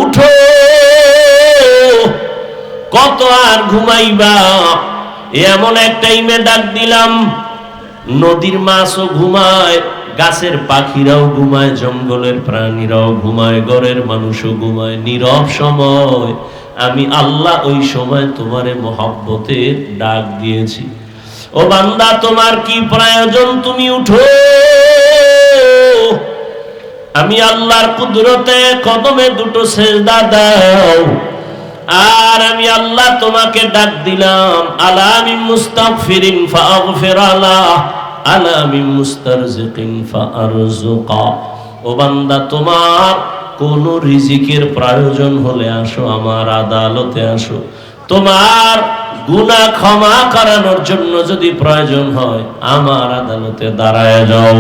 উঠো, কত আর ঘুমাইবা? এমন এক টাইমে ডাক দিলাম, নদীর মাছও ঘুমায়, গাছের পাখিরাও ঘুমায়, জঙ্গলের প্রাণীরাও ঘুমায়, ঘরের মানুষও ঘুমায়। নীরব সময় আমি আল্লাহ ওই সময় তোমারে মহব্বতের ডাক দিয়েছি। ও বান্দা, তোমার কি প্রয়োজন? তুমি উঠো। আমি আল্লাহর কুদরতে কদমে দুটো সেজদা দাও। আর আমি আল্লাহ তোমাকে ডাক দিলাম, আলা মিন মুস্তাগফিরিন ফাগফির আলাহ, আলা মিন মুস্তারজিকিন ফারজুকা। ও বান্দা, তোমার কোন রিজিকের প্রয়োজন হলে আসো, আমার আদালতে আসো। তোমার গুনাহ ক্ষমা করানোর জন্য যদি প্রয়োজন হয়, আমার আদালতে দাঁড়ায় যাও।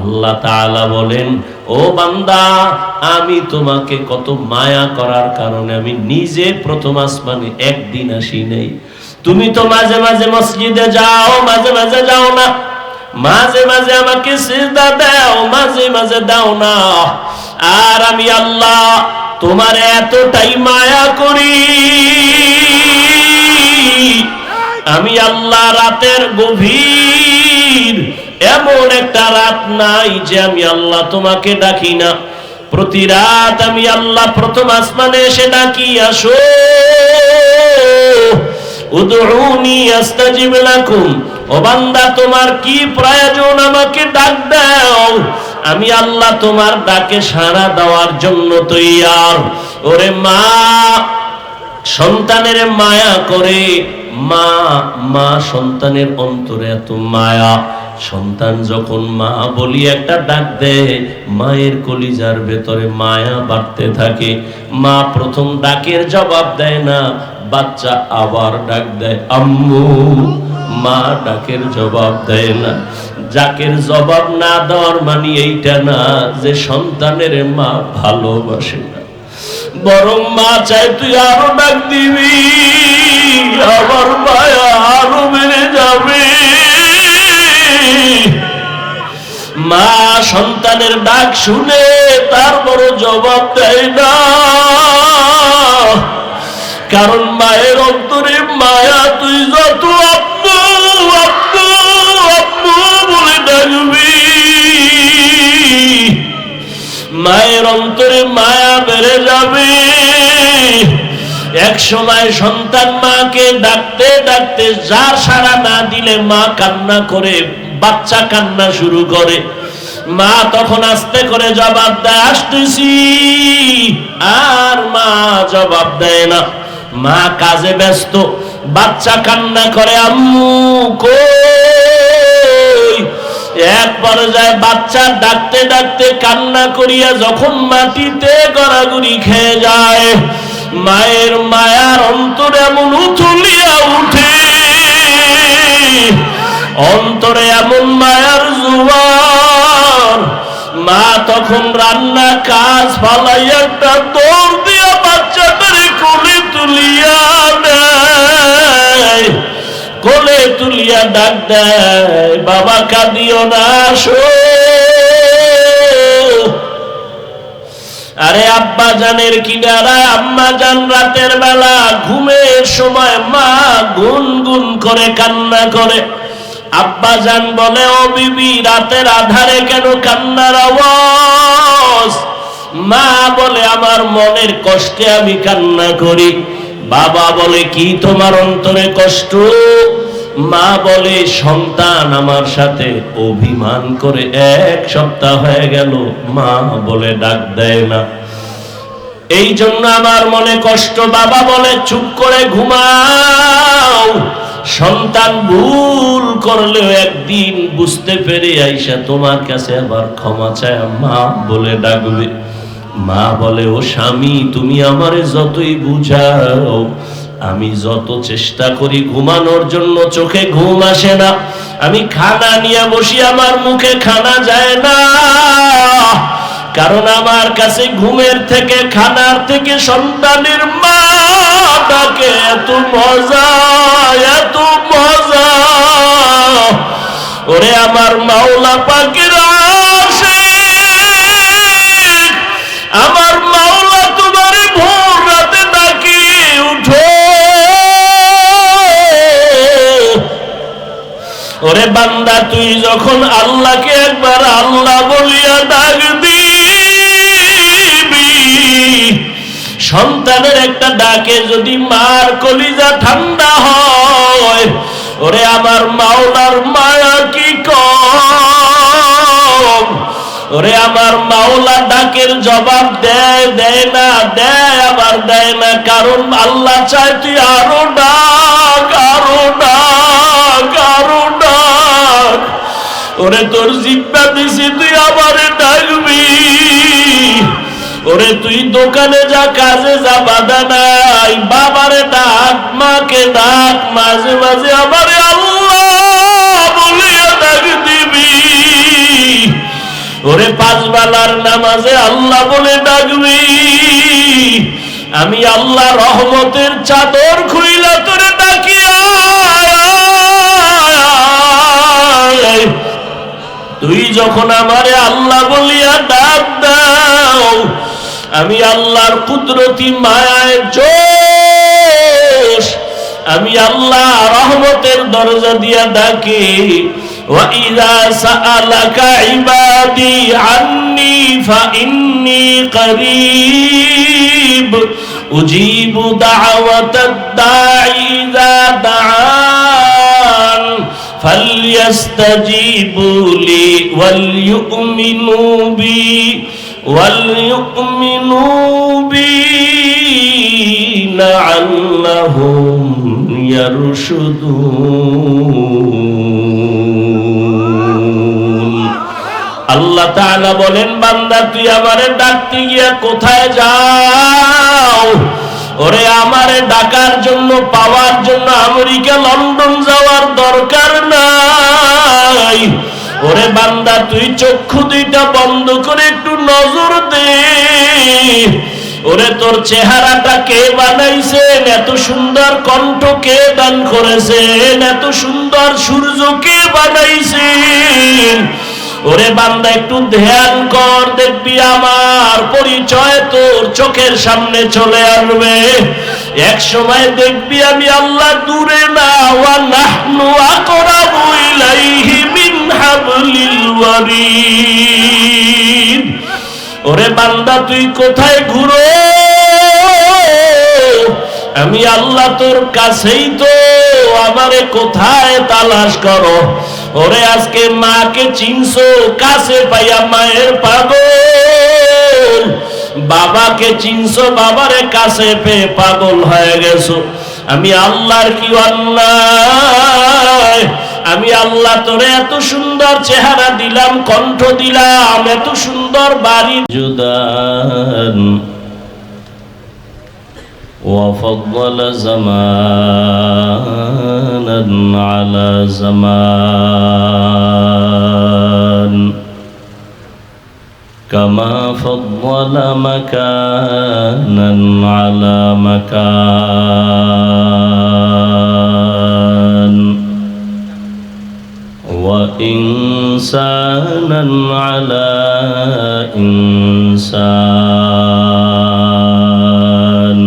আল্লাহ তাআলা বলেন, ও বান্দা, আমি তোমাকে কত মায়া করার কারণে আমি নিজে প্রথম আসমানে একদিন আসি নাই। তুমি তো মাঝে মাঝে মসজিদে যাও, মাঝে মাঝে যাও না, মাঝে মাঝে আমাকে সিজদা দাও, মাঝে মাঝে দাও না। আর আমি আল্লাহ তোমার এতটাই মায়া করি, আমি আল্লাহ রাতের গভীর এমন একটা রাত নাই যে আমি আল্লাহ তোমাকে ডাকি না। প্রতি রাত আমি আল্লাহ প্রথম আসমানে এসে ডাকি, আসো, উদউনি আস্তাজিব লাকুম। ও বান্দা, তোমার কি প্রয়োজন? আমাকে ডাক দাও, আমি আল্লাহ তোমার ডাকে সাড়া দেওয়ার জন্য তৈয়ার। ওরে মা সন্তানের মায়া করে, মা সন্তানের অন্তরে এত মায়া। সন্তান যখন মা বলি একটা ডাক দেয়, মায়ের কলিজার ভেতরে মায়া বাড়তে থাকে। মা প্রথম ডাকের জবাব দেয় না, বাচ্চা আবার ডাক দেয় আম্মু। মা ডাকের জবাব দেয় না। ডাকের জবাব না দেওয়ার মানে এইটা না যে সন্তানের মা ভালোবাসে না, বরং মা চায় তুই আরো ডাক দিবি, আমার মায়া আরো বেড়ে যাবে। মা সন্তানের ডাক শুনে তারপর জবাব দেয় না, কারণ মায়ের অন্তরে মায়া। তুই যত আব্বু আব্বু আব্বু বলে ডাকবি, মায়ের অন্তরে মায়া বেড়ে যাবে। এক সময় সন্তান মাকে ডাকতে ডাকতে যার সাড়া না দিলে মা কান্না করে, বাচ্চা কান্না শুরু করে। মা তখন আস্তে করে জবাব দেয়, আসতেছি। আর মা জবাব দেয় না, মা কাজে ব্যস্ত। বাচ্চা কান্না করে, আম্মু কই। এক পর্যায়ে বাচ্চা ডাকতে ডাকতে কান্না করিয়া যখন মাটিতে গড়াগড়ি খেয়ে যায়, মায়ের মায়ার অন্তরে এমন উথলিয়া উঠে, অন্তরে এমন মায়ার জোয়ার। মা তখন রান্না কাজ ফালাইয়া একটা দৌড় দিয়া বাচ্চাটারে কোলে তুলিয়া দেয়, কোলে তুলিয়া ডাক দেয়, বাবা কাঁদিও না, আসো। আরে আব্বা জানের কিনারায় আম্মা জান রাতের বেলা ঘুমের সময় মা গুনগুন করে কান্না করে। আব্বা জান বলে, ও বিবি, রাতের আধারে কেন কান্নার আওয়াজ? মা বলে, আমার মনের কষ্টে আমি কান্না করি। বাবা বলে, কি তোমার অন্তরে কষ্ট? মা বলে, সন্তান আমার সাথে অভিমান করে 1 সপ্তাহ হয়ে গেল, মা বলে ডাক দেয় না, এই জন্য আমার মনে কষ্ট। বাবা বলে, চুপ করে ঘুমাও। সন্তান ভুল করলেও একদিন বুঝতে পেরে আইসা তোমার কাছে আবার ক্ষমা চায়, মা বলে ডাকবে। মা বলে, ও স্বামী, তুমি আমারে যতই বুঝাও, আমি যত চেষ্টা করি ঘুমানোর জন্য চোখে ঘুম আসে না। আমি খানা নিয়ে বসি, আমার মুখে খানা যায় না, কারণ আমার কাছে ঘুমের থেকে, খানার থেকে সন্তানের মা ডাকে এত মজা, এত মজা। ওরে আমার মাওলা পাকের আশিক, আমার মাওলা তোমার ওরে বান্দা তুই যখন আল্লাহকে একবার আল্লাহ বলিয়া ডাক দিবি, সন্তানের একটা ডাকে যদি মার কলিজা ঠান্ডা হয়, ওরে আমার মাওলার মায়া কি কম। ওরে আমার মাওলা ডাকের জবাব দেয় দেয় না, দেয় আবার দেয় না, কারণ আল্লাহ চায় তুই আরো ডাক, আরো ডাক, আরো ডাক। ওরে তোর জিব্বা দিছি তুই আমারে ডাকবি। ওরে তুই দোকানে যা, কাজে যা, বাধা নাই, বাবারে ডাক, মাকে ডাক, মাঝে মাঝে আমারে আল্লাহ বলিয়া ডাক দিবি। ওরে 5 বেলার নামাজে আল্লাহ বলে ডাকবি। আমি আল্লাহ রহমতের চাদর খুইলা তোরে ডাকি আয়। তুই যখন আমারে আল্লাহ বলিয়া ডাক দাও, আমি আল্লাহর কুদরতি মায়ায় জোশ, আমি আল্লাহ রহমতের দরজা দিয়া ডাকি। وَإِذَا سَأَلَكَ عِبَادِي عَنِّي فَإِنِّي قَرِيبٌ أُجِيبُ دَعْوَةَ الدَّاعِ إِذَا دَعَانِ فَلْيَسْتَجِيبُوا لِي وَلْيُؤْمِنُوا بِي لَعَلَّهُمْ يَرْشُدُونَ। আল্লাহ তাআলা বলেন, বান্দা তুই আমারে ডাকতে গিয়া কোথায় যাও? ওরে আমারে ডাকার জন্য, পাওয়ার জন্য আমেরিকা, লন্ডন যাওয়ার দরকার নাই। ওরে বান্দা তুই চক্ষু দুইটা বন্ধ করে একটু নজর দে। ওরে তোর চেহারাটা কে বানাইছেন? এত সুন্দর কণ্ঠ কে দান করেছেন? এত সুন্দর সূর্য কে বানাইছেন? ওরে বান্দা একটু ধ্যান কর, দেখবি আমার পরিচয় তোর চোখের সামনে চলে আসবে। এক সময় দেখবি আমি আল্লাহ দূরে না, ওয়া নাহনু আকরাবু ইলাইহি মিন হাবলিল ওয়ারিদ। ওরে বান্দা তুই কোথায় ঘুরো? আমি আল্লাহ তোর কাছেই তো, আমারে কোথায় তালাশ করো? ওরে আজকে মাকে চিনছো, কাছে পাইয়া মায়ের পাগল। বাবাকে চিনছো, বাবারে কাছে পেয়ে পাগল হয়ে গেছো। আমি আল্লাহর কি অন্যায়? আমি আল্লাহ তোরে এত সুন্দর চেহারা দিলাম, কণ্ঠ দিলাম, এত সুন্দর বাড়ি জুদান وفضل زمانا على زمان كما فضل مكانا على مكان وإنسانا على إنسان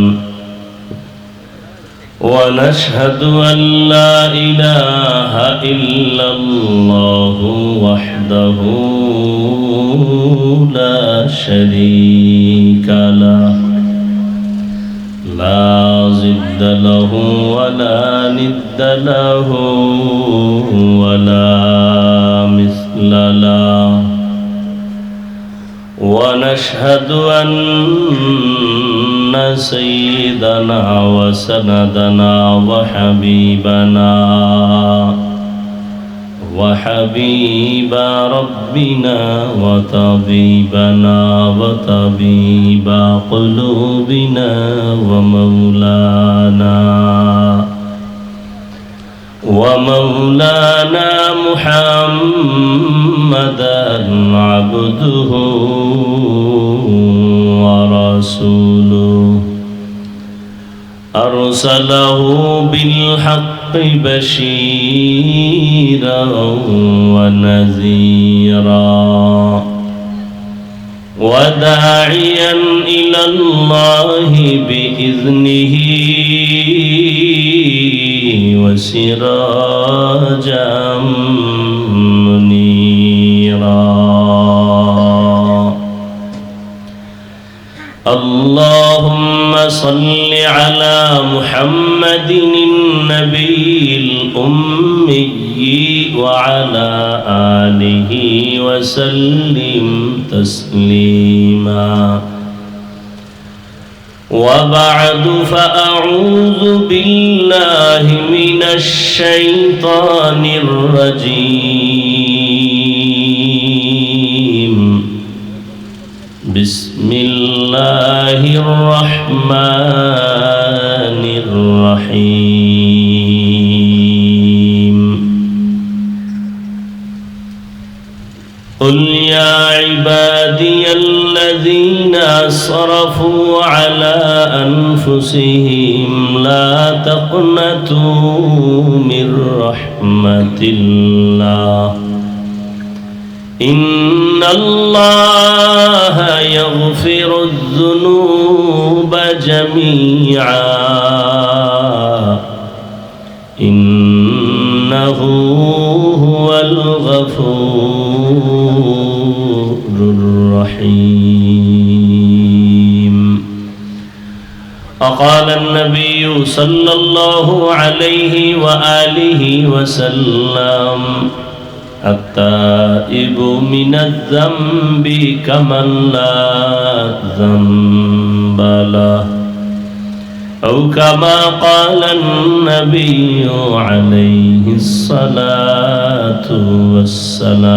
ونشهد أن لا إله إلا الله وحده لا شريك له لا ضد له ولا ند له ولا مثل له ونشهد أن سيدنا وسندنا وحبيب ربنا وطبيبنا وطبيب قلوبنا ومولانا محمدا عبده ورسوله أرسله بالحق بشيرا ونذيرا وداعيا إلى الله بإذنه وسراجا اللهم صل على محمد النبي الأمي وعلى آله وسلم تسليما وبعد فأعوذ بالله من الشيطان الرجيم بسم الله الرحمن الرحيم قل يا عبادي الذين أسرفوا على أنفسهم لا تقنطوا من رحمة الله إن الله يغفر الذنوب جميعا إنه هو الغفور الرحيم وقال النبي صلى الله عليه وآله وسلم التائب من الذنب كمن لا ذنب له أو كما قال النبي عليه الصلاة والسلام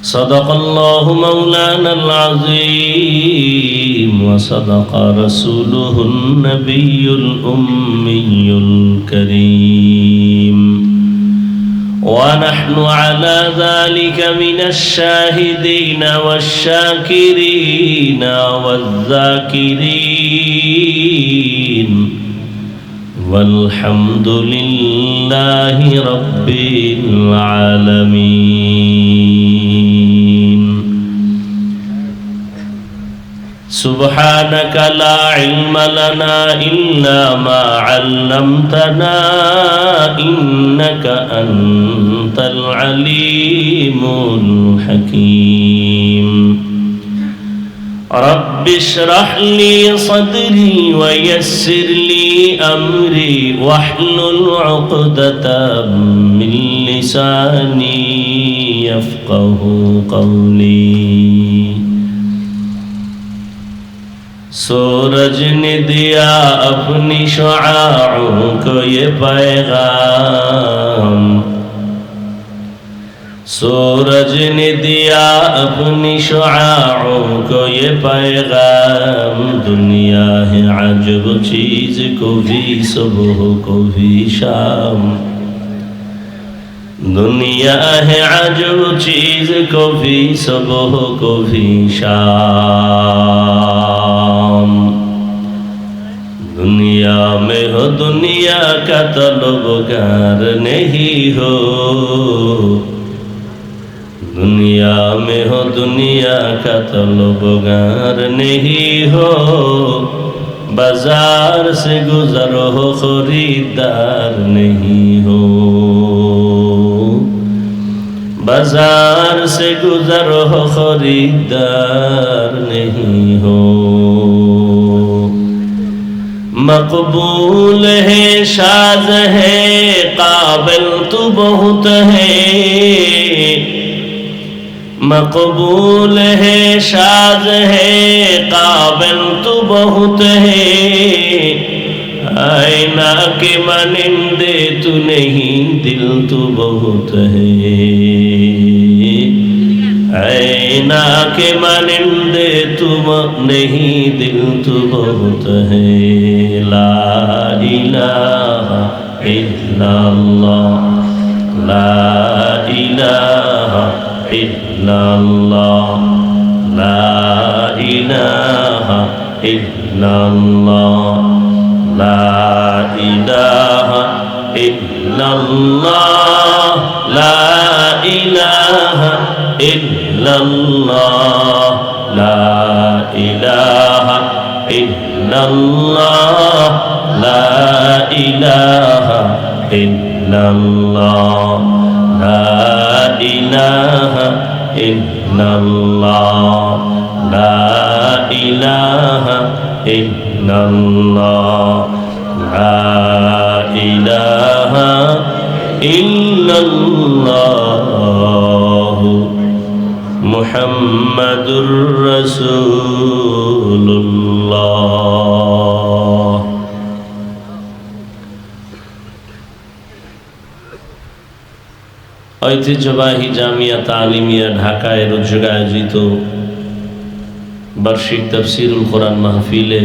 صدق الله مولانا العظيم وصدق رسوله النبي الأمي الكريم ونحن على ذلك من الشاهدين والشاكرين والذاكرين والحمد لله رب العالمين سبحانك لا علم لنا إلا ما علمتنا إنك أنت العليم الحكيم رب اشرح لي صدري ويسر لي أمري واحلل عقدة من لساني يفقه قولي सूरज ने दिया अपनी शुआओं को ये पैगाम सूरज ने दिया अपनी शुआओं को ये पैगाम दुनिया है अजब चीज को भी सुबह को भी शाम दुनिया है अजब चीज को भी सुबह को भी शाम दुनिया में हो दुनिया का तलबगार नहीं हो दुनिया में हो दुनिया का तलबगार नहीं हो बाजार से गुजरो हो खरीदार नहीं हो बाजार से गुजरो हो खरीदार नहीं हो मकबूल है शाज है काबिल तू बहुत है मकबूल है शाज है काबिल तू बहुत है आईना के मानिंदे तू नहीं दिल तू बहुत है आईना के मानिंदे तू नहीं दिल तू बहुत है ला इलाहा इल्लल्लाह ला इलाहा इल्लल्लाह ला इलाहा इल्लल्लाह ला इलाहा इल्लल्लाह ला इलाहा इल्लल्लाह ला इलाहा इल्लल्लाह ला इलाहा इल्लल्लाह ला इलाहा ইল্লাল্লাহ লা ইলাহা ইল্লাল্লাহ লা ইলাহা ইল্লাল্লাহ মুহাম্মাদুর রাসূলুল্লাহ। ঐতিহ্যবাহী জামিয়া তালিমিয়া ঢাকায় রোজগার আয়োজিত বার্ষিক তাফসীরুল কোরআন মাহফিলে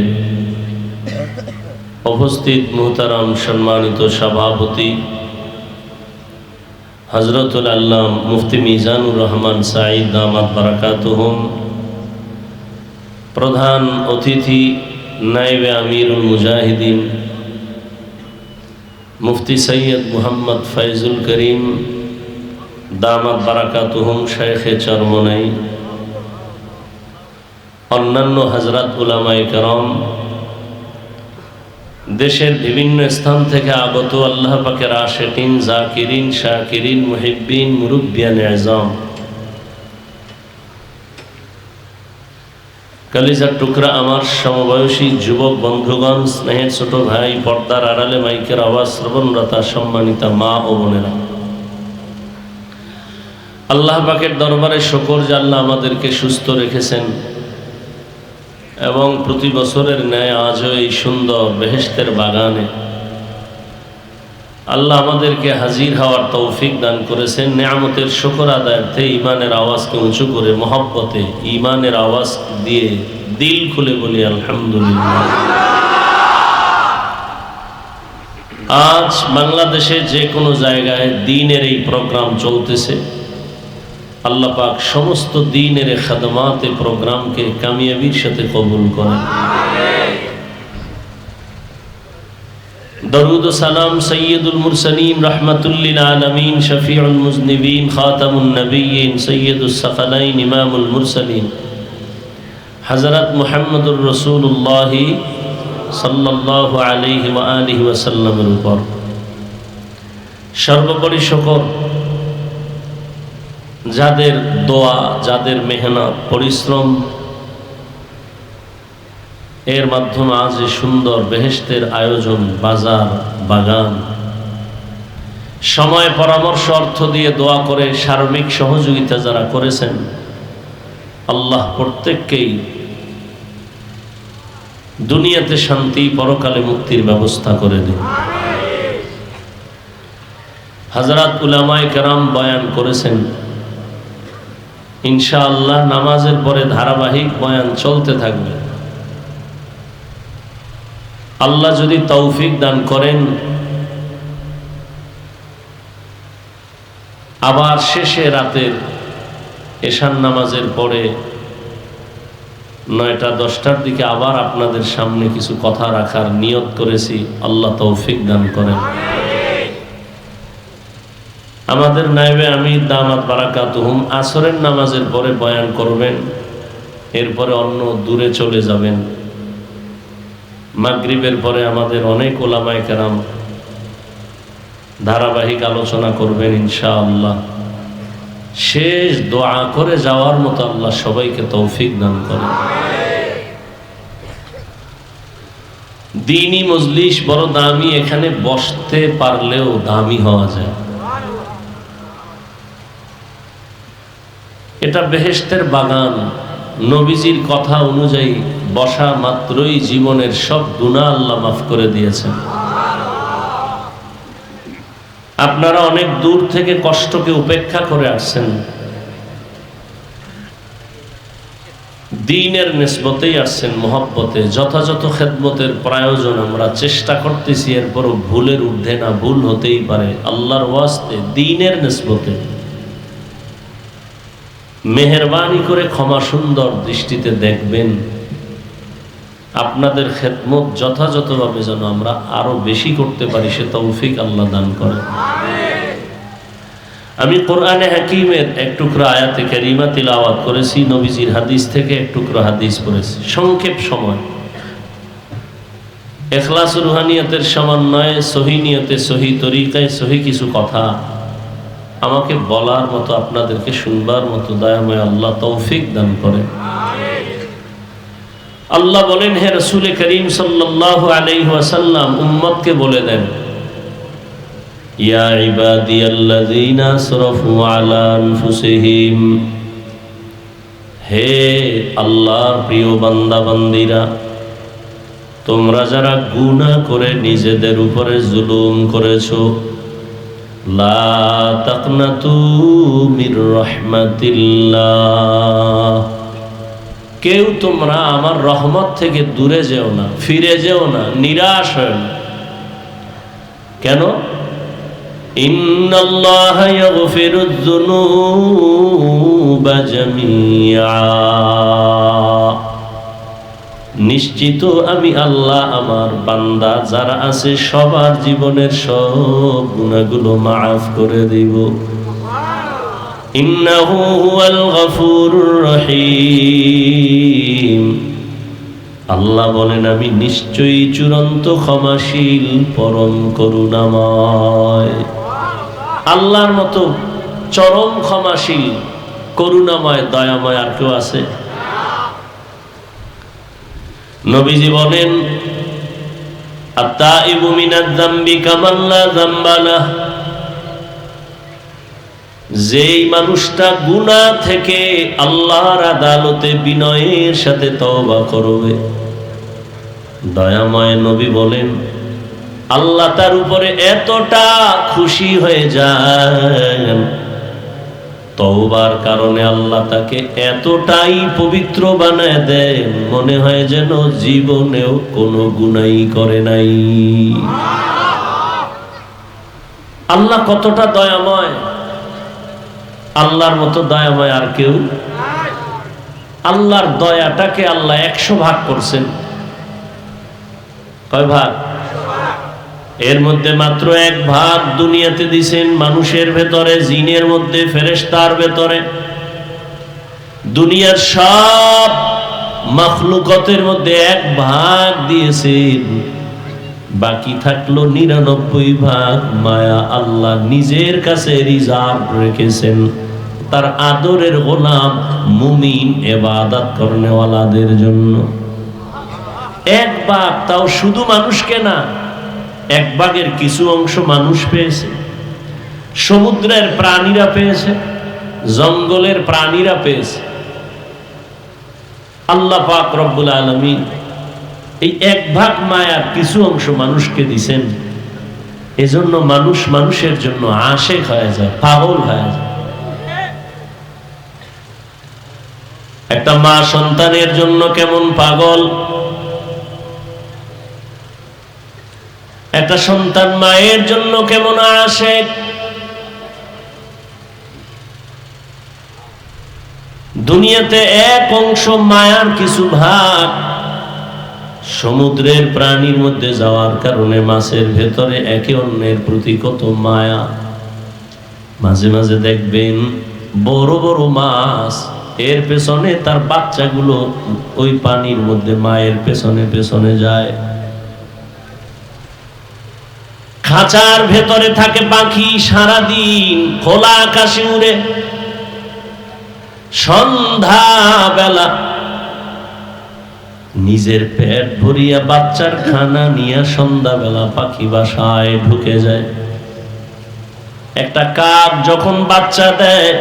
উপস্থিত মুহতারাম সম্মানিত সভাপতি হযরতুল আল্লাম মুফতি মিজানুর রহমান সাঈদ দামাত বারাকাতুহুম, প্রধান অতিথি নায়েবে আমিরুল মুজাহিদিন মুফতি সৈয়দ মুহাম্মদ ফয়জুল করিম দামাত বারাকাতুহুম শাইখে চরমনাই, অন্যান্য হযরত উলামায়ে কেরাম, দেশের বিভিন্ন স্থান থেকে আগত আল্লাহ পাকের আশিকিন, জাকিরিন, শাকিরিন, মুহিব্বিন, মুরব্বিয়ানে আযম, কলিজার টুকরা আমার সমবয়সী যুবক বন্ধুগণ, স্নেহের ছোট ভাই, পর্দার আড়ালে মাইকের আওয়াজ শ্রবণরতা সম্মানিতা মা ও বোনেরা, আল্লাহ পাকের দরবারে শুকর যে আল্লাহ আমাদেরকে সুস্থ রেখেছেন এবং প্রতি বছরের ন্যায় আজও এই সুন্দর বেহেশতের বাগানে আল্লাহ আমাদেরকে হাজির হওয়ার তৌফিক দান করেছেন। নেয়ামতের শুকর আদায়ার্থে ইমানের আওয়াজকে উঁচু করে মহব্বতে ইমানের আওয়াজ দিয়ে দিল খুলে বলি আলহামদুলিল্লাহ। আজ বাংলাদেশে যে কোনো জায়গায় দ্বীনের এই প্রোগ্রাম চলতেছে, আল্লাহ পাক সমস্ত দ্বীনের খাদমাতে প্রোগ্রামকে কামিয়াবির সাথে কবুল করেন। দরুদ ও সালাম সৈয়দুল মুরসালিন রাহমাতুল লিল আলামিন শফিউল মুজনিবিন খাতামুন নবিয়্যিন সৈয়দুস সাকালাইন ইমামুল মুরসালিন হযরত মুহাম্মদুর রাসূলুল্লাহ সাল্লাল্লাহু আলাইহি ওয়া আলিহি ওয়াসাল্লামের উপর সর্বোপরি শুকর, যাদের দোয়া, যাদের মেহনত, পরিশ্রম এর মাধ্যমে আজ সুন্দর বেহেশতের আয়োজন, বাজার, বাগান, সময়, পরামর্শ, অর্থ দিয়ে দোয়া করে সার্বিক সহযোগিতা যারা করেছেন, আল্লাহ প্রত্যেককেই দুনিয়াতে শান্তি, পরকালে মুক্তির ব্যবস্থা করে দিন। হযরত উলামায়ে কেরাম বয়ান করেছেন, ইনশাআল্লাহ নামাজের পরে ধারাবাহিক বয়ান চলতে থাকবে। আল্লাহ যদি তৌফিক দান করেন, আবার শেষে রাতের এশার নামাজের পরে 9টা-10টার দিকে আবার আপনাদের সামনে কিছু কথা রাখার নিয়ত করেছি। আল্লাহ তৌফিক দান করেন। আমাদের নায়েবে আমির দামাত বারাকাতুহুম আসরের নামাজের পরে বয়ান করবেন, এরপরে অন্য দূরে চলে যাবেন। মাগরিবের পরে আমাদের অনেক ওলামায়ে কেরাম ধারাবাহিক আলোচনা করবেন ইনশাআল্লাহ। শেষ দোয়া করে যাওয়ার মতো আল্লাহ সবাইকে তৌফিক দান করেন। দ্বীনি মজলিস বড় দামি, এখানে বসতে পারলেও দামি হওয়া যায়। এটা বেহেশতের বাগান। নবীজির কথা অনুযায়ী বসা মাত্রই জীবনের সব গুনাহ আল্লাহ মাফ করে দিয়েছেন। আপনারা অনেক দূর থেকে কষ্টকে উপেক্ষা করে আসছেন, দ্বীনের নিসবতেই আসছেন, মহব্বতে। যথাযথ খেদমতের প্রয়োজন আমরা চেষ্টা করতেছি, এরপরও ভুলের ঊর্ধ্বে না, ভুল হতেই পারে। আল্লাহর ওয়াস্তে দ্বীনের নিসবতে মেহেরবানি করে ক্ষমা সুন্দর দৃষ্টিতে দেখবেন। আপনাদের খেদমত যথাযথভাবে যেন আমরা আরো বেশি করতে পারি, সে তৌফিক আল্লাহ দান করেন। আমি কোরআনে হাকিমের এক টুকরো আয়াতে কারিমা তিলাওয়াত করেছি, নবীজির হাদিস থেকে এক টুকরো হাদিস পড়েছি। সংক্ষেপ সময়, ইখলাস রুহানিয়তের সমন্বয়ে সহি নিয়তে, সহি তরিকায়, সহি কিছু কথা আমাকে বলার মতো, আপনাদেরকে শুনবার মতো দয়াময় আল্লাহ তৌফিক দান করেন। আল্লাহ বলেন, হে রাসূল করিম সাল্লাল্লাহু আলাইহি ওয়াসাল্লাম, উম্মতকে বলে দেন, ইয়া ইবাদিয়াল্লাযীনা আসরাফু আলা আনফুসিহিম, হে আল্লাহর প্রিয় বান্দা বান্দীরা, তোমরা যারা গুনাহ করে নিজেদের উপরে জুলুম করেছো, লা তাকনাতু মির রাহমাতিল্লাহ, কেউ তোমরা আমার রহমত থেকে দূরে যেও না, ফিরে যেও না, নিরাশ হয় না। কেন? ইন্নাল্লাহা ইয়াগফিরুয যুনুবা জামিআ, নিশ্চিত আমি আল্লাহ আমার বান্দা যারা আছে সবার জীবনের সব গুনাহগুলো মাফ করে দিব। ইন্নাহু হুয়াল গফুরুর রহিম, আল্লাহ বলেন আমি নিশ্চয়ই চূড়ান্ত ক্ষমাশীল, পরম করুণাময়। আল্লাহর মতো চরম ক্ষমাশীল, করুণাময়, দয়াময় আর কেউ আছে? নবীজি বলেন, আত-তাইবু মিনাজ যামবি কামান লা যামবা লাহ, যেই মানুষটা গুনাহ থেকে আল্লাহর আদালতে বিনয়ের সাথে তওবা করবে, দয়াময় নবী বলেন আল্লাহ তার উপরে এতটা খুশি হয়ে যায়, তওবার কারণে আল্লাহ তাকে এতটাই পবিত্র বানায় দেন, মনে হয় যেন জীবনেও কোনো গুনাহই করে নাই। আল্লাহ কতটা দয়াময়, আল্লাহর মতো দয়াময় আর কেউ? আল্লাহর দয়াটাকে আল্লাহ 100 ভাগ করছেন। কয় ভাগ? এর মধ্যে মাত্র 1 ভাগ দুনিয়াতে দিছেন মানুষের ভেতরে, জিনের মধ্যে, ফেরেশতার ভেতরে। দুনিয়ার সব মাখলুকাতের মধ্যে 1 ভাগ দিয়েছেন, বাকি থাকলো 99 ভাগ মায়া আল্লাহ নিজের কাছে রিজার্ভ রেখেছেন তার আদরের গোলাম মুমিন ইবাদত করনেওয়ালাদের জন্য। 1 ভাগ, তাও শুধু মানুষকে না, 1 ভাগের কিছু অংশ মানুষ পেয়েছে, সমুদ্রের প্রাণীরা পেয়েছে, জঙ্গলের প্রাণীরা পেয়েছে। আল্লাহ পাক রব্বুল আলামিন এই 1 ভাগ মায়ার কিছু অংশ মানুষকে দিছেন, এজন্য মানুষ মানুষের জন্য আশেক হয়ে যায়, পাগল হয়ে যায়। একটা মা সন্তানের জন্য কেমন পাগল, একটা সন্তান মায়ের জন্য কেমন আশেক। দুনিয়াতে 1 অংশ মায়ার কিছু ভাগ সমুদ্রের প্রাণীর মধ্যে যাওয়ার কারণে মাছের ভেতরে একে অন্যের প্রতি কত মায়া। মাঝে মাঝে দেখবেন বড় বড় মাছ, এর পেছনে তার বাচ্চাগুলো ওই পানির মধ্যে মায়ের পেছনে পেছনে যায়। খাঁচার ভেতরে থাকে পাখি, সারাদিন খোলা আকাশে উড়ে, সন্ধ্যা বেলা নিজের পেট ভরিয়া বাচ্চার খানা নিয়ে সন্ধ্যাবেলা পাখি বাসায় ঢুকে যায়। একটা কাক যখন বাচ্চা দেয়,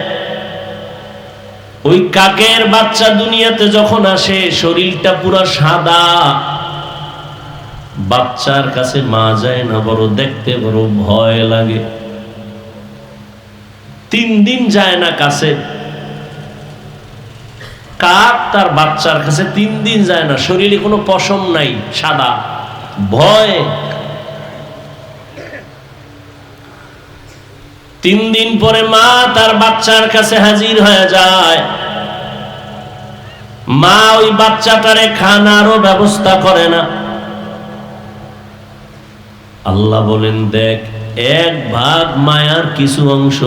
ওই কাকের বাচ্চা দুনিয়াতে যখন আসে শরীরটা পুরো সাদা, বাচ্চার কাছে মা যায় না, বড় দেখতে বড় ভয় লাগে। 3 দিন যায় না কাছে, কাক তার বাচ্চার কাছে 3 দিন যায় না, শরীরে কোনো পশম নাই, সাদা, ভয়। 3 দিন পরে মা তার বাচ্চার কাছে হাজির হয়ে যায়। মা ওই বাচ্চাটারে খানারও ব্যবস্থা করে না। আল্লাহ বলেন, দেখ 1 ভাগ মায়ার কিছু অংশ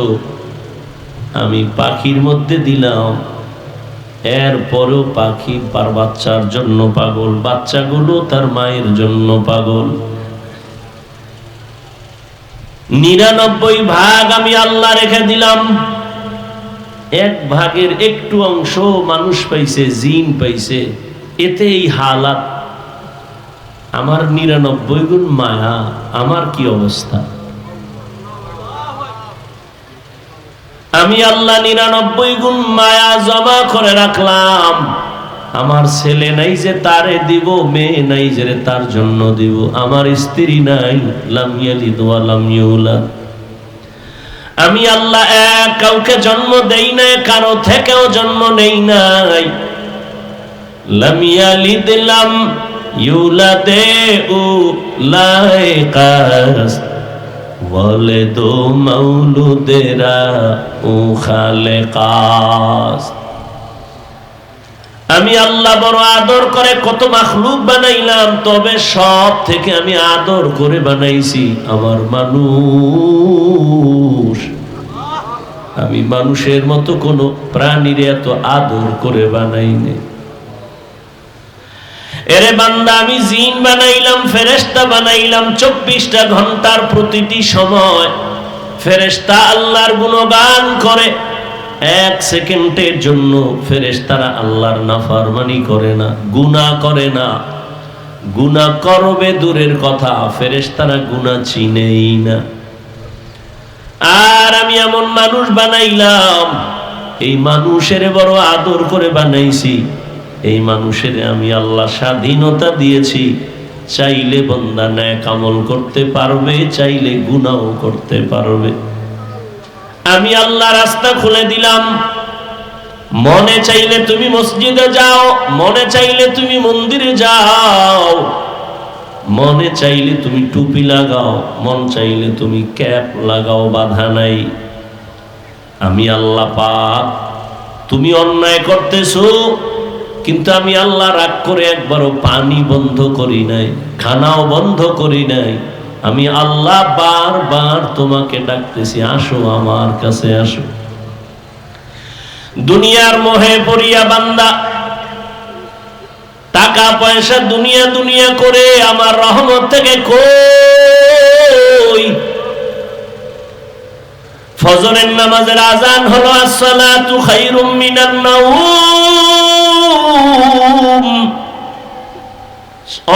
আমি পাখির মধ্যে দিলাম, এরপরেও পাখি তার বাচ্চার জন্য পাগল, বাচ্চাগুলো তার মায়ের জন্য পাগল। 99 ভাগ আমি আল্লাহ রেখে দিলাম, 1 ভাগের একটু অংশ মানুষ পাইছে, জিন পাইছে, এতে এই হালাত। আমার 99 গুণ মায়া, আমার কি অবস্থা? আমি আল্লাহ 99 গুণ মায়া জমা করে রাখলাম। আমার ছেলে নাই যে তারে দিব, মেয়ে নাই যে তার জন্য দিব, আমার স্ত্রী নাই, লাম ইয়ালিদ ওয়া লাম ইউলাদ। আমি আল্লাহ এক কাউকে জন্ম দেই নাই, কারো থেকেও জন্ম নেই নাই। লাম ইয়ালিদ লাম ইউলাদে উলাইকাস ওয়ালিদু মাউলুদেরা ও খালেকাস। আমি আল্লাহ বড় আদর করে কত মাখলুক বানাইলাম, তবে সব থেকে আমি আদর করে বানাইছি আমার মানুষ। আমি মানুষের মতো কোন প্রাণীর এত আদর করে বানাইনি। এরে বান্দা, আমি জিন বানাইলাম, ফেরেশতা বানাইলাম। 24টা ঘন্টার প্রতিটি সময় ফেরেশতা আল্লাহর গুণগান করে। 1 সেকেন্ডের জন্য ফেরেশতারা আল্লাহর নাফরমানি করে না, গুনাহ করে না। গুনাহ করবে দূরের কথা, ফেরেশতারা গুনাহ চিনেই না। আর আমি এমন মানুষ বানাইলাম, এই মানুষের বড় আদর করে বানাইছি। এই মানুষের আমি আল্লাহ স্বাধীনতা দিয়েছি, চাইলে বান্দা নেক আমল করতে পারবে, চাইলে গুনাহ করতে পারবে। আমি আল্লাহ রাস্তা খুলে দিলাম। মনে চাইলে তুমি মসজিদে যাও, মনে চাইলে তুমি মন্দিরে যাও, মনে চাইলে তুমি টুপি লাগাও, মন চাইলে তুমি ক্যাপ লাগাও, বাধা নাই। আমি আল্লাহ পাক। তুমি অন্যায় করতেছো, কিন্তু আমি আল্লাহ রাগ করে একবারও পানি বন্ধ করি নাই, খানাও বন্ধ করি নাই। আমি আল্লাহ বারবার তোমাকে ডাকতেছি, আসো আমার কাছে আসো। দুনিয়ার মোহে পড়িয়া বান্দা টাকা পয়সা দুনিয়া দুনিয়া করে আমার রহমত থেকে কই। ফজরের নামাজের আজান হলো, আসসালাতু খায়রুম মিনান নাওম।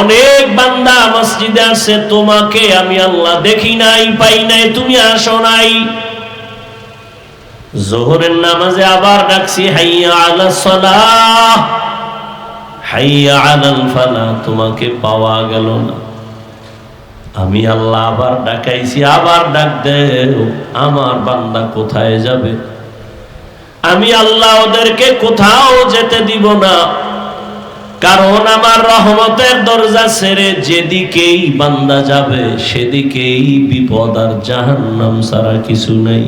অনেক বান্দা মসজিদে আসে, তোমাকে আমি আল্লাহ দেখি নাই, পাই নাই, তুমি আসো নাই। যোহরের নামাজে আবার ডাকছি, হাইয়া আলাস সালাহ, হাইয়া আলাল ফালাহ, তোমাকে পাওয়া গেল না। আমি আল্লাহ আবার ডাকাইছি, আবার ডাক দেও, আমার বান্দা কোথায় যাবে? আমি আল্লাহ ওদেরকে কোথাও যেতে দিব না, কারণ আমার রহমতের দরজা ছেড়ে যেদিকেই বান্দা যাবে সেদিকেই বিপদ আর জাহান্নাম ছাড়া কিছু নেই।